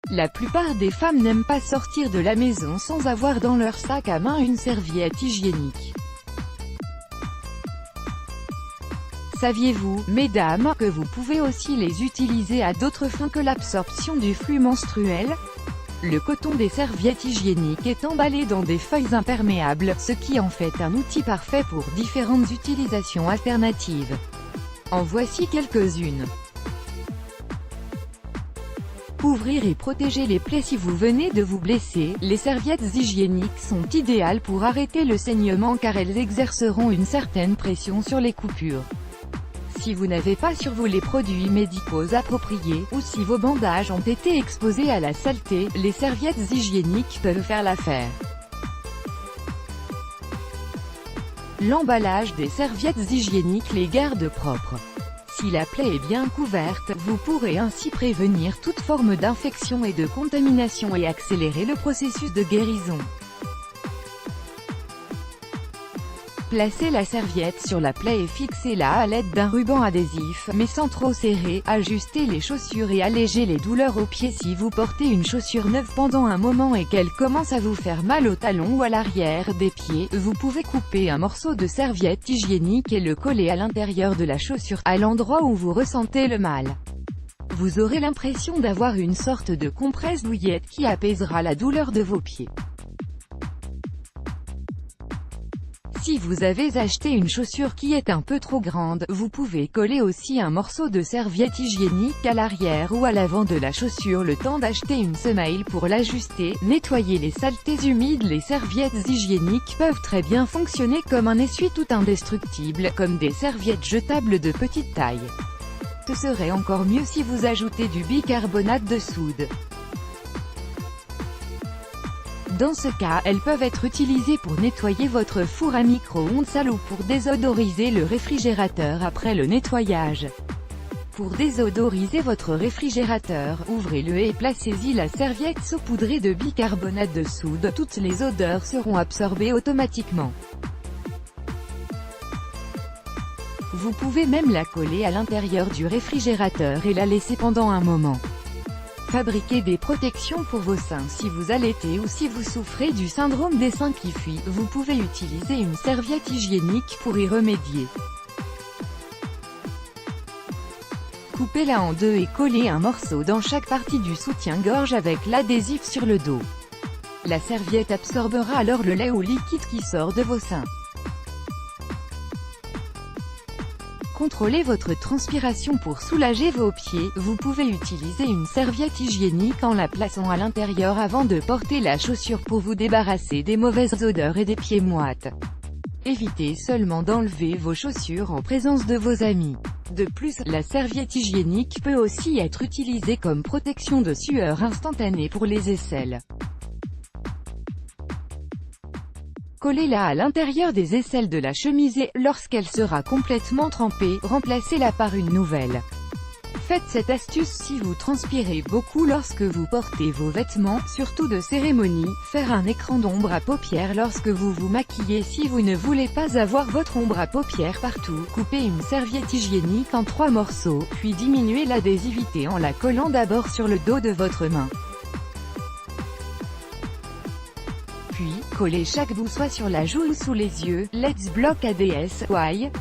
La plupart des femmes n'aiment pas sortir de la maison sans avoir dans leur sac à main une serviette hygiénique. Saviez-vous, mesdames, que vous pouvez aussi les utiliser à d'autres fins que l'absorption du flux menstruel? Le coton des serviettes hygiéniques est emballé dans des feuilles imperméables, ce qui en fait un outil parfait pour différentes utilisations alternatives. En voici quelques-unes. Couvrir et protéger les plaies. Si vous venez de vous blesser, les serviettes hygiéniques sont idéales pour arrêter le saignement car elles exerceront une certaine pression sur les coupures. Si vous n'avez pas sur vous les produits médicaux appropriés, ou si vos bandages ont été exposés à la saleté, les serviettes hygiéniques peuvent faire l'affaire. L'emballage des serviettes hygiéniques les garde propres. Si la plaie est bien couverte, vous pourrez ainsi prévenir toute forme d'infection et de contamination et accélérer le processus de guérison. Placez la serviette sur la plaie et fixez-la à l'aide d'un ruban adhésif, mais sans trop serrer. Ajustez les chaussures et allégez les douleurs aux pieds. Si vous portez une chaussure neuve pendant un moment et qu'elle commence à vous faire mal au talon ou à l'arrière des pieds, vous pouvez couper un morceau de serviette hygiénique et le coller à l'intérieur de la chaussure, à l'endroit où vous ressentez le mal. Vous aurez l'impression d'avoir une sorte de compresse douillette qui apaisera la douleur de vos pieds. Si vous avez acheté une chaussure qui est un peu trop grande, vous pouvez coller aussi un morceau de serviette hygiénique à l'arrière ou à l'avant de la chaussure le temps d'acheter une semelle pour l'ajuster. Nettoyer les saletés humides. Les serviettes hygiéniques peuvent très bien fonctionner comme un essuie-tout indestructible, comme des serviettes jetables de petite taille. Ce serait encore mieux si vous ajoutez du bicarbonate de soude. Dans ce cas, elles peuvent être utilisées pour nettoyer votre four à micro-ondes sale ou pour désodoriser le réfrigérateur après le nettoyage. Pour désodoriser votre réfrigérateur, ouvrez-le et placez-y la serviette saupoudrée de bicarbonate de soude. Toutes les odeurs seront absorbées automatiquement. Vous pouvez même la coller à l'intérieur du réfrigérateur et la laisser pendant un moment. Fabriquez des protections pour vos seins. Si vous allaitez ou si vous souffrez du syndrome des seins qui fuient, vous pouvez utiliser une serviette hygiénique pour y remédier. Coupez-la en deux et collez un morceau dans chaque partie du soutien-gorge avec l'adhésif sur le dos. La serviette absorbera alors le lait ou liquide qui sort de vos seins. Contrôlez votre transpiration pour soulager vos pieds. Vous pouvez utiliser une serviette hygiénique en la plaçant à l'intérieur avant de porter la chaussure pour vous débarrasser des mauvaises odeurs et des pieds moites. Évitez seulement d'enlever vos chaussures en présence de vos amis. De plus, la serviette hygiénique peut aussi être utilisée comme protection de sueur instantanée pour les aisselles. Collez-la à l'intérieur des aisselles de la chemise et, lorsqu'elle sera complètement trempée, remplacez-la par une nouvelle. Faites cette astuce si vous transpirez beaucoup lorsque vous portez vos vêtements, surtout de cérémonie. Faire un écran d'ombre à paupières lorsque vous vous maquillez. Si vous ne voulez pas avoir votre ombre à paupières partout, coupez une serviette hygiénique en 3 morceaux, puis diminuez l'adhésivité en la collant d'abord sur le dos de votre main. Puis, collez chaque bout soit sur la joue ou sous les yeux. Let's block ADS, why?